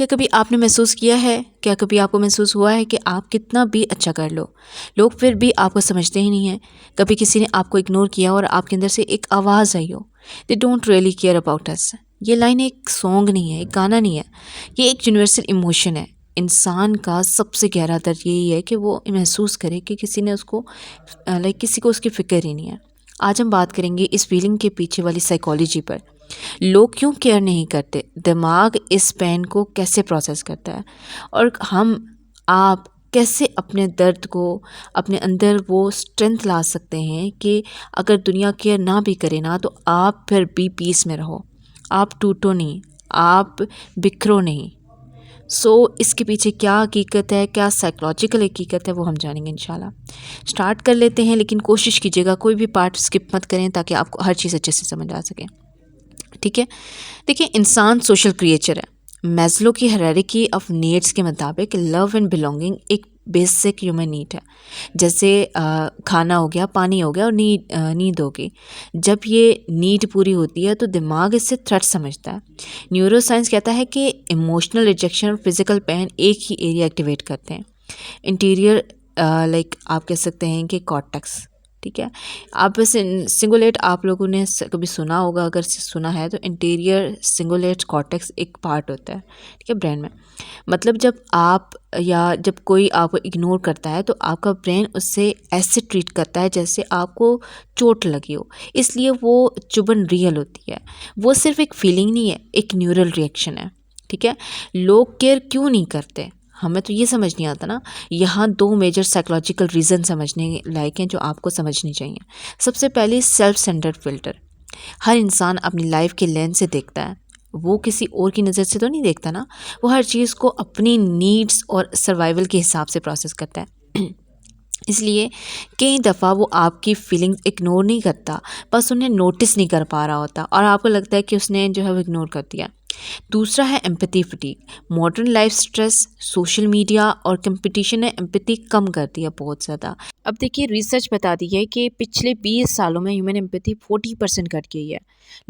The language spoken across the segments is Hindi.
क्या कभी आपने महसूस किया है, क्या कभी आपको महसूस हुआ है कि आप कितना भी अच्छा कर लो, लोग फिर भी आपको समझते ही नहीं हैं? कभी किसी ने आपको इग्नोर किया और आपके अंदर से एक आवाज़ आई हो, they don't really care about us. ये लाइन एक सॉन्ग नहीं है, एक गाना नहीं है, ये एक यूनिवर्सल इमोशन है। इंसान का सबसे गहरा दर्द यही है कि वो महसूस करे कि किसी ने उसको किसी को उसकी फ़िक्र ही नहीं है। आज हम बात करेंगे इस फीलिंग के पीछे वाली साइकोलॉजी पर। लोग क्यों केयर नहीं करते, दिमाग इस पेन को कैसे प्रोसेस करता है, और आप कैसे अपने दर्द को, अपने अंदर वो स्ट्रेंथ ला सकते हैं कि अगर दुनिया केयर ना भी करे ना तो आप फिर भी पीस में रहो, आप टूटो नहीं, आप बिखरो नहीं। इसके पीछे क्या हकीकत है, क्या साइकोलॉजिकल हकीकत है, वो हम जानेंगे इंशाल्लाह। स्टार्ट कर लेते हैं, लेकिन कोशिश कीजिएगा कोई भी पार्ट स्किप मत करें ताकि आपको हर चीज़ अच्छे से समझ आ सके। ठीक है। देखिए, इंसान सोशल क्रिएचर है। मैस्लो की हायरार्की ऑफ नीड्स के मुताबिक लव एंड बिलोंगिंग एक बेसिक ह्यूमन नीड है। जैसे खाना हो गया, पानी हो गया और नींद होगी। जब ये नीड पूरी होती है तो दिमाग इससे थ्रेट समझता है। न्यूरोसाइंस कहता है कि इमोशनल रिजेक्शन और फिजिकल पेन एक ही एरिया एक्टिवेट करते हैं। इंटीरियर आप कह सकते हैं कि कॉर्टेक्स। ठीक है। आप वैसे सिंगुलेट आप लोगों ने कभी सुना होगा, अगर सुना है तो इंटीरियर सिंगुलेट कॉर्टेक्स एक पार्ट होता है, ठीक है, ब्रेन में। मतलब जब कोई आपको इग्नोर करता है तो आपका ब्रेन उससे ऐसे ट्रीट करता है जैसे आपको चोट लगी हो, इसलिए वो चुभन रियल होती है। वो सिर्फ एक फीलिंग नहीं है, एक न्यूरल रिएक्शन है। ठीक है। लोग केयर क्यों नहीं करते, हमें तो ये समझ नहीं आता ना। यहाँ दो मेजर साइकोलॉजिकल रीज़न समझने लायक हैं जो आपको समझनी चाहिए। सबसे पहले सेल्फ सेंटर्ड फिल्टर। हर इंसान अपनी लाइफ के लेंस से देखता है, वो किसी और की नज़र से तो नहीं देखता ना। वो हर चीज़ को अपनी नीड्स और सर्वाइवल के हिसाब से प्रोसेस करता है। इसलिए कई दफ़ा वो आपकी फीलिंग्स इग्नोर नहीं करता, बस उन्हें नोटिस नहीं कर पा रहा होता और आपको लगता है कि उसने जो है वो इग्नोर कर दिया। दूसरा है empathy fatigue. Modern life stress, social media और कंपटीशन ने एम्पैथी कम कर दिया बहुत ज़्यादा। अब देखिए, रिसर्च बताती है कि पिछले 20 सालों में ह्यूमन एम्पैथी 40% घट गई है।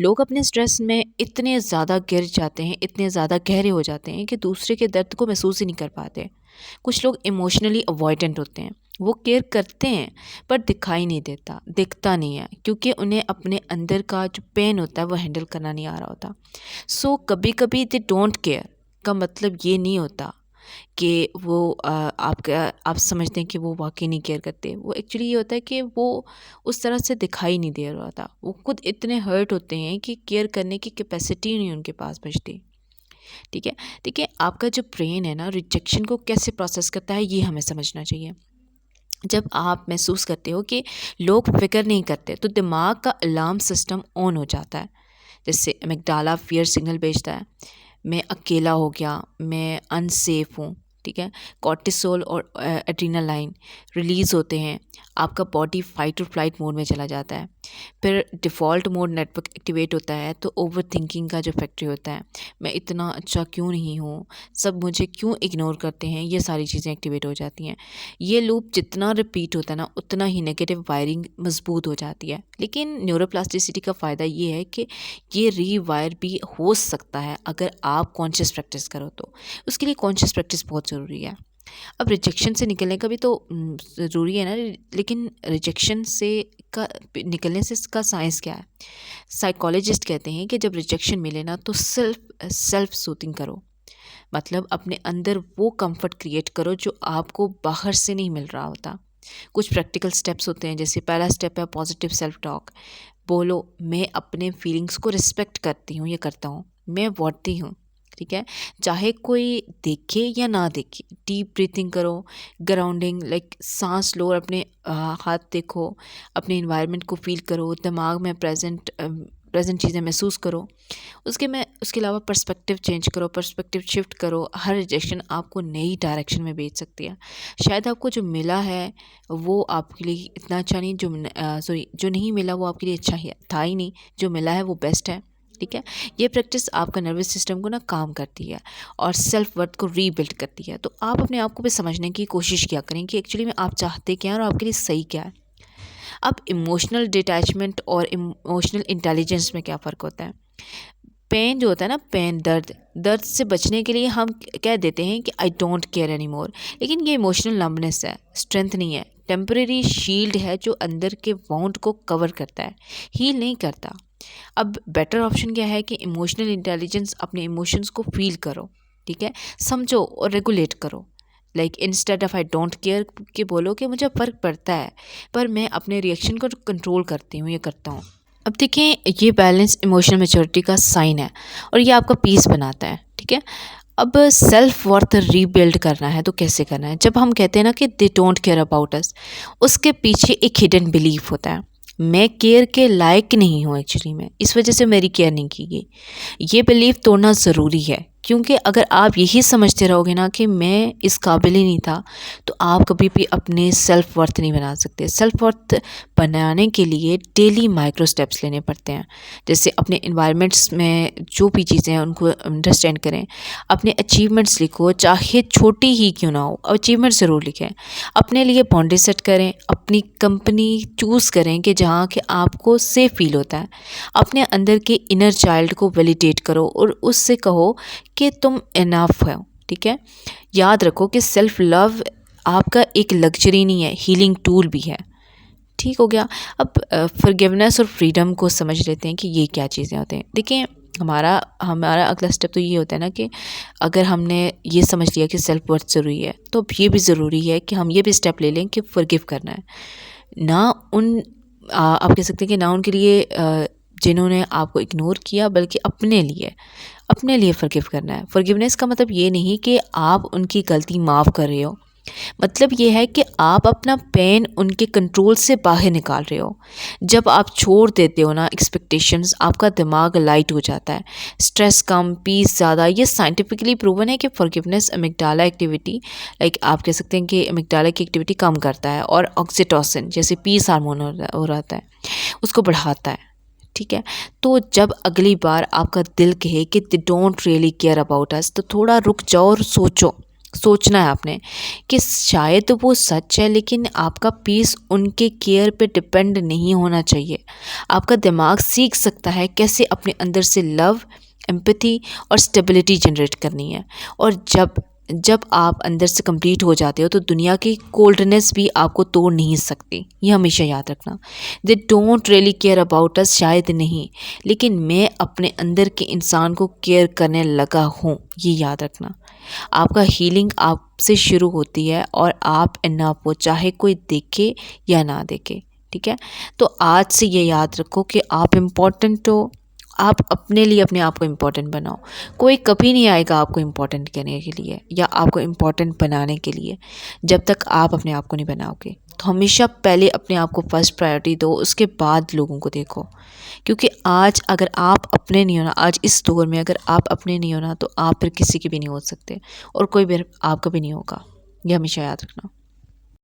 लोग अपने स्ट्रेस में इतने ज़्यादा गिर जाते हैं, इतने ज़्यादा गहरे हो जाते हैं कि दूसरे के दर्द को महसूस ही नहीं कर पाते। कुछ लोग इमोशनली अवॉइडेंट होते हैं, वो केयर करते हैं पर दिखाई नहीं देता, दिखता नहीं है, क्योंकि उन्हें अपने अंदर का जो पेन होता है वो हैंडल करना नहीं आ रहा होता। कभी कभी दे डोंट केयर का मतलब ये नहीं होता कि वो आप समझते हैं कि वो वाकई नहीं केयर करते। वो एक्चुअली ये होता है कि वो उस तरह से दिखाई नहीं दे रहा था, वो खुद इतने हर्ट होते हैं कि केयर करने की कैपेसिटी नहीं उनके पास बचती। ठीक है। देखिए, आपका जो ब्रेन है ना, रिजेक्शन को कैसे प्रोसेस करता है ये हमें समझना चाहिए। जब आप महसूस करते हो कि लोग फिक्र नहीं करते तो दिमाग का अलार्म सिस्टम ऑन हो जाता है। जैसे अमिगडाला फियर सिग्नल भेजता है, मैं अकेला हो गया, मैं अनसेफ हूँ। ठीक है। कॉर्टिसोल और एड्रीनालाइन रिलीज़ होते हैं, आपका बॉडी फाइट और फ्लाइट मोड में चला जाता है। फिर डिफ़ॉल्ट मोड नेटवर्क एक्टिवेट होता है, तो ओवर थिंकिंग का जो फैक्ट्री होता है, मैं इतना अच्छा क्यों नहीं हूँ, सब मुझे क्यों इग्नोर करते हैं, ये सारी चीज़ें एक्टिवेट हो जाती हैं। ये लूप जितना रिपीट होता है ना, उतना ही नेगेटिव वायरिंग मजबूत हो जाती है। लेकिन न्यूरोप्लास्टिसिटी का फ़ायदा ये है कि ये रीवायर भी हो सकता है अगर आप कॉन्शियस प्रैक्टिस करो तो। उसके लिए कॉन्शियस प्रैक्टिस बहुत ज़रूरी है। अब रिजेक्शन से निकलने का भी तो ज़रूरी है ना, लेकिन रिजेक्शन से का निकलने से इसका साइंस क्या है। साइकोलॉजिस्ट कहते हैं कि जब रिजेक्शन मिले ना तो सेल्फ सूथिंग करो, मतलब अपने अंदर वो कंफर्ट क्रिएट करो जो आपको बाहर से नहीं मिल रहा होता। कुछ प्रैक्टिकल स्टेप्स होते हैं, जैसे पहला स्टेप है पॉजिटिव सेल्फ टॉक। बोलो, मैं अपने फीलिंग्स को रिस्पेक्ट करती हूँ, ये करता हूँ, मैं वर्दी हूँ। ठीक है। चाहे कोई देखे या ना देखे, डीप ब्रीथिंग करो, ग्राउंडिंग सांस लो और अपने हाथ देखो, अपने इन्वायरमेंट को फील करो, दिमाग में प्रेजेंट चीज़ें महसूस करो। उसके अलावा पर्सपेक्टिव चेंज करो, पर्सपेक्टिव शिफ्ट करो। हर रिजेक्शन आपको नई डायरेक्शन में भेज सकती है। शायद आपको जो मिला है वो आपके लिए इतना अच्छा नहीं, जो नहीं मिला वो आपके लिए अच्छा ही था ही नहीं, जो मिला है वो बेस्ट है। ठीक है। ये प्रैक्टिस आपका नर्वस सिस्टम को ना काम करती है और सेल्फ वर्थ को रीबिल्ड करती है। तो आप अपने आप को भी समझने की कोशिश किया करें कि एक्चुअली में आप चाहते क्या हैं और आपके लिए सही क्या है। अब इमोशनल डिटैचमेंट और इमोशनल इंटेलिजेंस में क्या फ़र्क होता है। पेन जो होता है ना, पेन, दर्द, दर्द से बचने के लिए हम कह देते हैं कि I don't care any more, लेकिन ये इमोशनल नंबनेस है, स्ट्रेंथ नहीं है। टेम्परेरी शील्ड है जो अंदर के वाउंड को कवर करता है, हील नहीं करता। अब बेटर ऑप्शन क्या है कि इमोशनल इंटेलिजेंस, अपने इमोशंस को फील करो, ठीक है, समझो और रेगुलेट करो। Like instead of I don't care के बोलो कि मुझे फ़र्क पड़ता है पर मैं अपने रिएक्शन को कंट्रोल करती हूँ, ये करता हूँ। अब देखें, ये बैलेंस इमोशनल मैच्योरिटी का साइन है और ये आपका पीस बनाता है, ठीक है। अब सेल्फ वर्थ रीबिल्ड करना है तो कैसे करना है? जब हम कहते हैं ना कि they don't care about us, उसके पीछे एक हिडन बिलीफ होता है, मैं केयर के लायक नहीं हूँ एक्चुअली में, इस वजह से मेरी केयर नहीं की गई। ये बिलीफ तोड़ना ज़रूरी है, क्योंकि अगर आप यही समझते रहोगे ना कि मैं इस काबिल ही नहीं था, तो आप कभी भी अपने सेल्फ वर्थ नहीं बना सकते। सेल्फ वर्थ बनाने के लिए डेली माइक्रो स्टेप्स लेने पड़ते हैं। जैसे अपने इन्वायरमेंट्स में जो भी चीज़ें हैं उनको अंडरस्टैंड करें, अपने अचीवमेंट्स लिखो, चाहे छोटी ही क्यों ना हो, अचीवमेंट ज़रूर लिखें। अपने लिए बाउंड्री सेट करें, अपनी कंपनी चूज़ करें कि जहाँ कि आपको सेफ फील होता है। अपने अंदर के इनर चाइल्ड को वैलिडेट करो और उससे कहो कि तुम इनफ हो, ठीक है। याद रखो कि सेल्फ लव आपका एक लग्जरी नहीं है, हीलिंग टूल भी है, ठीक हो गया। अब फॉरगिवनेस और फ्रीडम को समझ लेते हैं कि ये क्या चीज़ें होते हैं। देखिए, हमारा अगला स्टेप तो ये होता है ना कि अगर हमने ये समझ लिया कि सेल्फ वर्थ ज़रूरी है, तो अब ये भी ज़रूरी है कि हम ये भी स्टेप ले लें कि फॉरगिव करना है। ना आप कह सकते हैं कि ना उनके लिए जिन्होंने आपको इग्नोर किया, बल्कि अपने लिए फॉरगिव करना है। फॉरगिवनेस का मतलब ये नहीं कि आप उनकी गलती माफ़ कर रहे हो, मतलब ये है कि आप अपना पेन उनके कंट्रोल से बाहर निकाल रहे हो। जब आप छोड़ देते हो ना एक्सपेक्टेशंस, आपका दिमाग लाइट हो जाता है, स्ट्रेस कम, पीस ज़्यादा। ये साइंटिफिकली प्रूवन है कि फॉरगिवनेस अमिगडाला एक्टिविटी, लाइक आप कह सकते हैं कि अमिगडाला की एक्टिविटी कम करता है और ऑक्सीटोसिन जैसे पीस हार्मोन हो रहता है उसको बढ़ाता है, ठीक है। तो जब अगली बार आपका दिल कहे कि they don't really care about us, तो थोड़ा रुक जाओ और सोचना है आपने कि शायद वो सच है, लेकिन आपका पीस उनके केयर पे डिपेंड नहीं होना चाहिए। आपका दिमाग सीख सकता है कैसे अपने अंदर से लव, एम्पैथी और स्टेबिलिटी जनरेट करनी है। और जब आप अंदर से कंप्लीट हो जाते हो तो दुनिया की कोल्डनेस भी आपको तोड़ नहीं सकती, ये हमेशा याद रखना। They don't really care about us, शायद नहीं, लेकिन मैं अपने अंदर के इंसान को केयर करने लगा हूँ, ये याद रखना। आपका हीलिंग आपसे शुरू होती है और आप इनफ हो, चाहे कोई देखे या ना देखे, ठीक है। तो आज से ये याद रखो कि आप इम्पोर्टेंट हो, आप अपने लिए अपने आप को इम्पोर्टेंट बनाओ। कोई कभी नहीं आएगा आपको इम्पोर्टेंट करने के लिए या आपको इम्पोर्टेंट बनाने के लिए, जब तक आप अपने आप को नहीं बनाओगे। तो हमेशा पहले अपने आप को फर्स्ट प्रायोरिटी दो, उसके बाद लोगों को देखो। क्योंकि आज अगर आप अपने नहीं होना, आज इस दौर में अगर आप अपने नहीं होना, तो आप फिर किसी के भी नहीं हो सकते और कोई भी आपका भी नहीं होगा, ये हमेशा याद रखना।